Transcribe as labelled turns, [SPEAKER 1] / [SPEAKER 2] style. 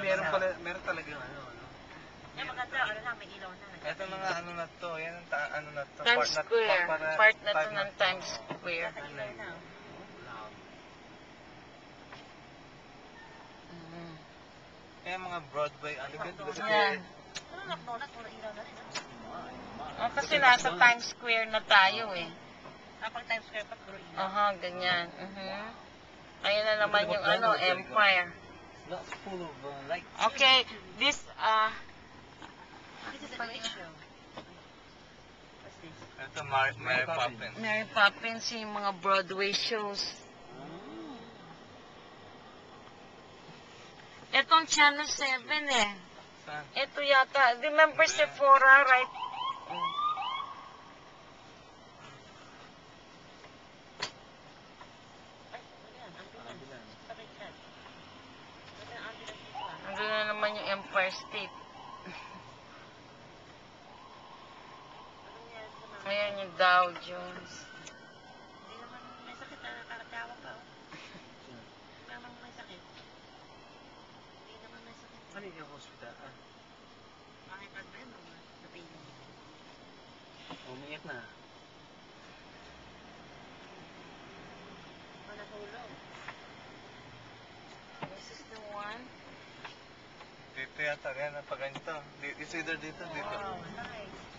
[SPEAKER 1] meron pala, meron talagang ano.
[SPEAKER 2] Yan maganda, ano lang, may ilaw na.
[SPEAKER 1] Ito mga ano na to, yan ang ano na to.
[SPEAKER 3] Times Square. Part na to ng Times Square.
[SPEAKER 2] Ilaw na.
[SPEAKER 1] Kaya mga Broadway, ano ba?
[SPEAKER 3] Yan.
[SPEAKER 2] Ano, McDonald's, wala ilaw na rin.
[SPEAKER 3] Oh, kasi nasa Times Square na tayo eh.
[SPEAKER 2] Kapag Times Square pa, puro ilaw.
[SPEAKER 3] Aha, ganyan. Ayun na naman yung ano, Empire.
[SPEAKER 1] Not full of lights.
[SPEAKER 3] Okay, this,
[SPEAKER 2] This is a great show. What's this?
[SPEAKER 1] Ito, Mary Poppins.
[SPEAKER 3] Mary Poppins, yung mga Broadway shows. Etong Channel 7 eh.
[SPEAKER 1] Saan?
[SPEAKER 3] Ito yata. Remember Sephora, right?
[SPEAKER 2] Ay, ano yan? Ambulance. Sakit yan. Ano yung ambulance dito ah?
[SPEAKER 3] Andun na naman yung Empire State.
[SPEAKER 2] Anong yan sa mga?
[SPEAKER 3] Ayan yung Dow Jones.
[SPEAKER 2] Hindi naman may sakit na nakakatawa pa oh. Hindi naman may sakit. Hindi naman may sakit.
[SPEAKER 1] Ano yung hospital?
[SPEAKER 2] Makita ba yun? Napili.
[SPEAKER 1] Umiyak na.
[SPEAKER 2] Ano nahulog?
[SPEAKER 3] This is the one.
[SPEAKER 1] Dito yata, yan, pag ganito. It's either dito, dito.
[SPEAKER 2] Oh, nice.